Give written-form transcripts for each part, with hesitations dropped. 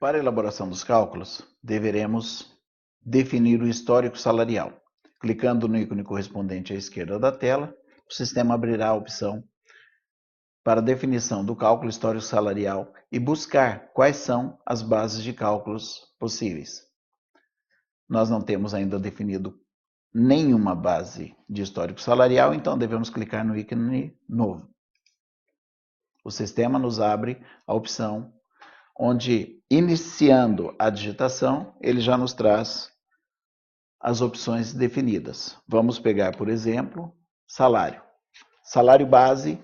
Para a elaboração dos cálculos, deveremos definir o histórico salarial. Clicando no ícone correspondente à esquerda da tela, o sistema abrirá a opção para definição do cálculo histórico salarial e buscar quais são as bases de cálculos possíveis. Nós não temos ainda definido nenhuma base de histórico salarial, então devemos clicar no ícone novo. O sistema nos abre a opção onde, iniciando a digitação, ele já nos traz as opções definidas. Vamos pegar, por exemplo, salário. Salário base,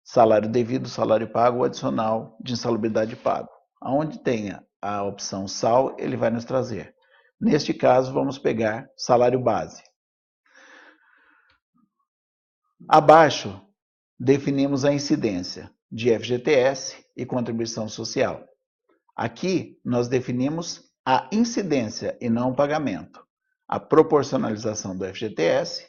salário devido, salário pago, adicional de insalubridade pago. Aonde tenha a opção SAL, ele vai nos trazer. Neste caso, vamos pegar salário base. Abaixo, definimos a incidência de FGTS e contribuição social. Aqui, nós definimos a incidência e não o pagamento. A proporcionalização do FGTS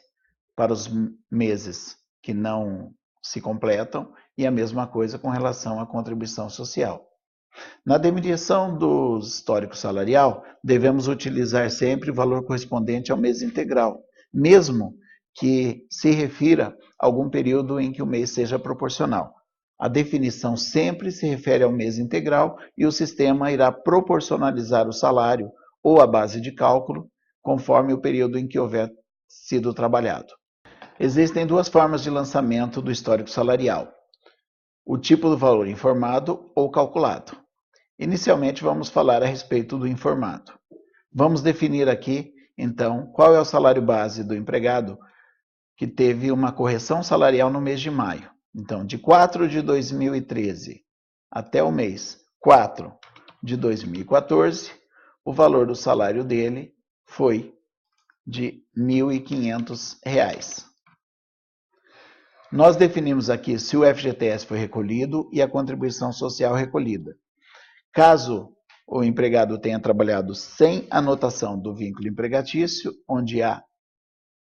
para os meses que não se completam e a mesma coisa com relação à contribuição social. Na definição do histórico salarial, devemos utilizar sempre o valor correspondente ao mês integral, mesmo que se refira a algum período em que o mês seja proporcional. A definição sempre se refere ao mês integral e o sistema irá proporcionalizar o salário ou a base de cálculo conforme o período em que houver sido trabalhado. Existem duas formas de lançamento do histórico salarial: o tipo do valor informado ou calculado. Inicialmente vamos falar a respeito do informado. Vamos definir aqui, então, qual é o salário base do empregado que teve uma correção salarial no mês de maio. Então, de 4 de 2013 até o mês 4 de 2014, o valor do salário dele foi de R$ 1.500. Nós definimos aqui se o FGTS foi recolhido e a contribuição social recolhida. Caso o empregado tenha trabalhado sem anotação do vínculo empregatício, onde há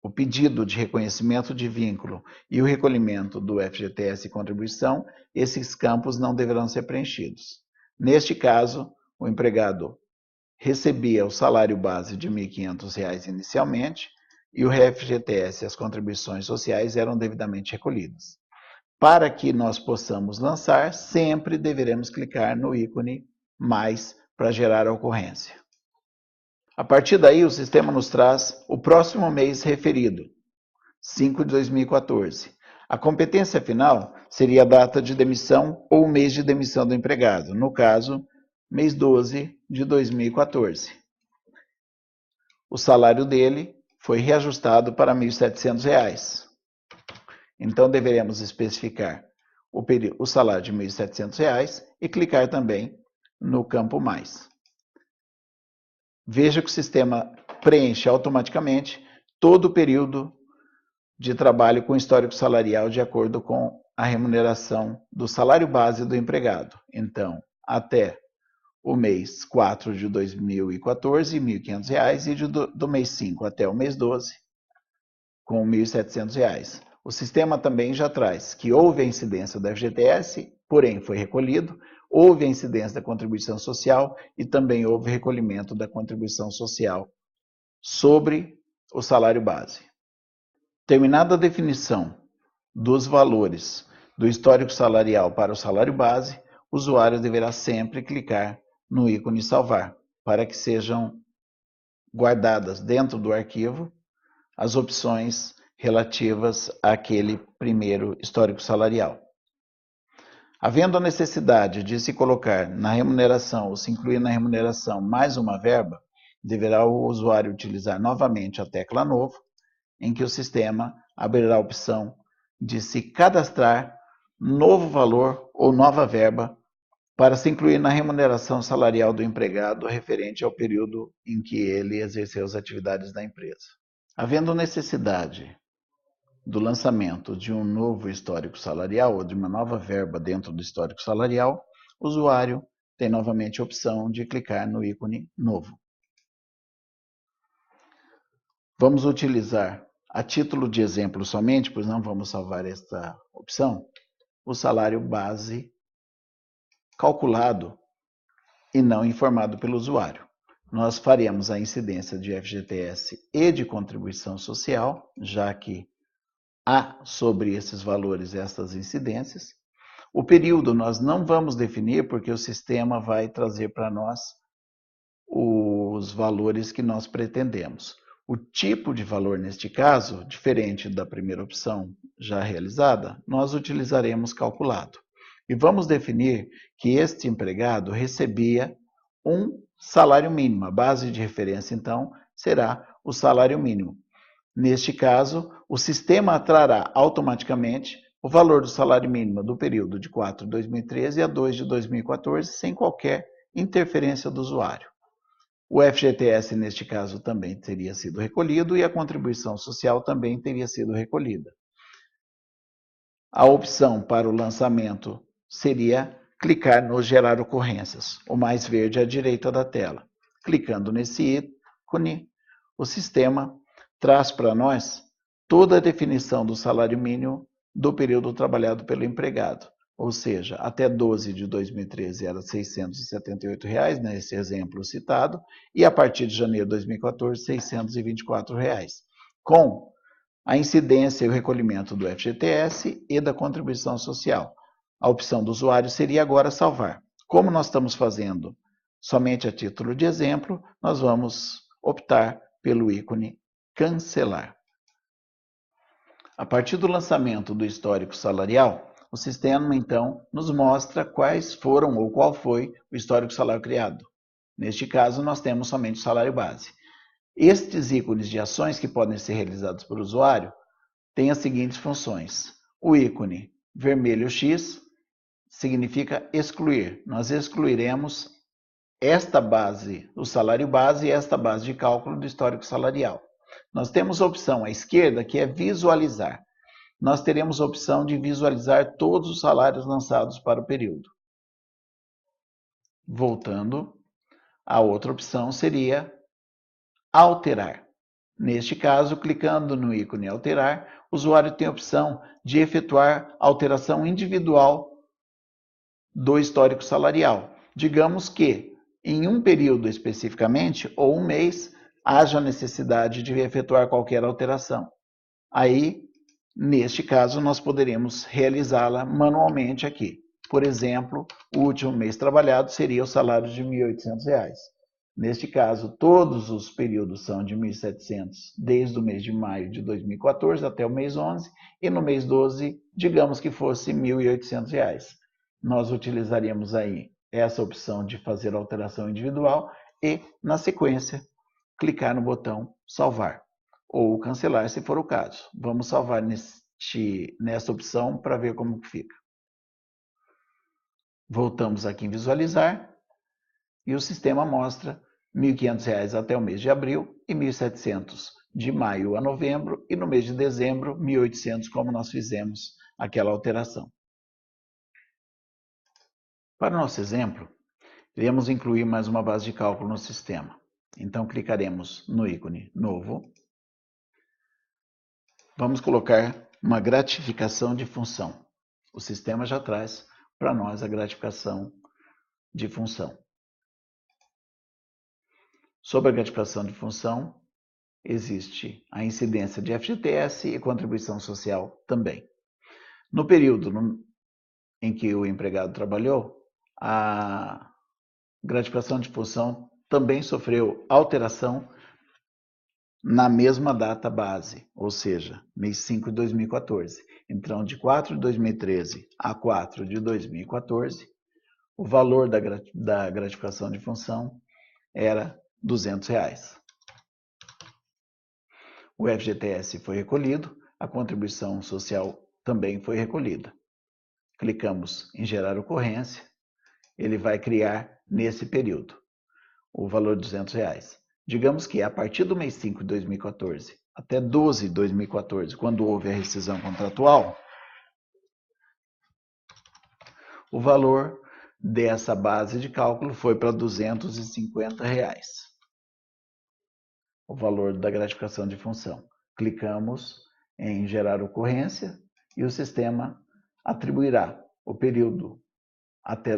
o pedido de reconhecimento de vínculo e o recolhimento do FGTS e contribuição, esses campos não deverão ser preenchidos. Neste caso, o empregado recebia o salário base de R$ 1.500 inicialmente e o FGTS e as contribuições sociais eram devidamente recolhidas. Para que nós possamos lançar, sempre deveremos clicar no ícone mais para gerar a ocorrência. A partir daí, o sistema nos traz o próximo mês referido, 5 de 2014. A competência final seria a data de demissão ou o mês de demissão do empregado, no caso, mês 12 de 2014. O salário dele foi reajustado para R$ 1.700. Então, deveremos especificar o salário de R$ 1.700 e clicar também no campo mais. Veja que o sistema preenche automaticamente todo o período de trabalho com histórico salarial de acordo com a remuneração do salário base do empregado. Então, até o mês 4 de 2014, R$ 1.500, e do mês 5 até o mês 12, com R$ 1.700. O sistema também já traz que houve a incidência do FGTS, porém foi recolhido, houve a incidência da contribuição social e também houve recolhimento da contribuição social sobre o salário base. Terminada a definição dos valores do histórico salarial para o salário base, o usuário deverá sempre clicar no ícone salvar, para que sejam guardadas dentro do arquivo as opções relativas àquele primeiro histórico salarial. Havendo a necessidade de se colocar na remuneração ou se incluir na remuneração mais uma verba, deverá o usuário utilizar novamente a tecla novo, em que o sistema abrirá a opção de se cadastrar novo valor ou nova verba para se incluir na remuneração salarial do empregado referente ao período em que ele exerceu as atividades da empresa. Havendo necessidade do lançamento de um novo histórico salarial ou de uma nova verba dentro do histórico salarial, o usuário tem novamente a opção de clicar no ícone novo. Vamos utilizar, a título de exemplo somente, pois não vamos salvar esta opção, o salário base calculado e não informado pelo usuário. Nós faremos a incidência de FGTS e de contribuição social, já que há sobre esses valores estas incidências. O período nós não vamos definir, porque o sistema vai trazer para nós os valores que nós pretendemos. O tipo de valor, neste caso, diferente da primeira opção já realizada, nós utilizaremos calculado. E vamos definir que este empregado recebia um salário mínimo. A base de referência, então, será o salário mínimo. Neste caso, o sistema trará automaticamente o valor do salário mínimo do período de 4 de 2013 a 2 de 2014, sem qualquer interferência do usuário. O FGTS, neste caso, também teria sido recolhido e a contribuição social também teria sido recolhida. A opção para o lançamento seria clicar no gerar ocorrências, o mais verde à direita da tela. Clicando nesse ícone, o sistema traz para nós toda a definição do salário mínimo do período trabalhado pelo empregado. Ou seja, até 12 de 2013 era R$ 678, nesse exemplo citado, e a partir de janeiro de 2014, R$ 624, com a incidência e o recolhimento do FGTS e da contribuição social. A opção do usuário seria agora salvar. Como nós estamos fazendo somente a título de exemplo, nós vamos optar pelo ícone cancelar. A partir do lançamento do histórico salarial, o sistema, então, nos mostra quais foram ou qual foi o histórico salário criado. Neste caso, nós temos somente o salário base. Estes ícones de ações que podem ser realizados por usuário têm as seguintes funções. O ícone vermelho X significa excluir. Nós excluiremos esta base, o salário base e esta base de cálculo do histórico salarial. Nós temos a opção à esquerda, que é visualizar. Nós teremos a opção de visualizar todos os salários lançados para o período. Voltando, a outra opção seria alterar. Neste caso, clicando no ícone alterar, o usuário tem a opção de efetuar alteração individual do histórico salarial. Digamos que em um período especificamente, ou um mês, haja necessidade de efetuar qualquer alteração. Aí, neste caso, nós poderemos realizá-la manualmente aqui. Por exemplo, o último mês trabalhado seria o salário de R$ 1.800. Neste caso, todos os períodos são de 1.700, desde o mês de maio de 2014 até o mês 11, e no mês 12, digamos que fosse R$ 1.800. Nós utilizaríamos aí essa opção de fazer alteração individual e, na sequência, clicar no botão salvar ou cancelar, se for o caso. Vamos salvar nessa opção para ver como fica. Voltamos aqui em visualizar e o sistema mostra R$ 1.500 até o mês de abril e R$ 1.700 de maio a novembro e no mês de dezembro R$ 1.800, como nós fizemos aquela alteração. Para o nosso exemplo, iremos incluir mais uma base de cálculo no sistema. Então, clicaremos no ícone Novo. Vamos colocar uma gratificação de função. O sistema já traz para nós a gratificação de função. Sobre a gratificação de função, existe a incidência de FGTS e contribuição social também. No período em que o empregado trabalhou, a gratificação de função também sofreu alteração na mesma data base, ou seja, mês 5 de 2014. Então, de 4 de 2013 a 4 de 2014, o valor da gratificação de função era R$ 200. O FGTS foi recolhido, a contribuição social também foi recolhida. Clicamos em gerar ocorrência, ele vai criar nesse período o valor de R$ 200. Digamos que a partir do mês 5 de 2014 até 12 de 2014, quando houve a rescisão contratual, o valor dessa base de cálculo foi para R$ 250. O valor da gratificação de função. Clicamos em gerar ocorrência e o sistema atribuirá o período até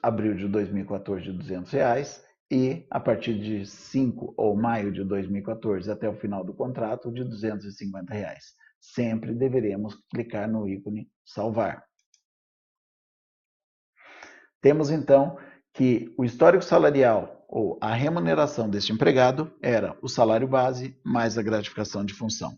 abril de 2014 de R$200 e a partir de 5 ou maio de 2014 até o final do contrato de R$250. Sempre deveremos clicar no ícone salvar. Temos então que o histórico salarial ou a remuneração deste empregado era o salário base mais a gratificação de função.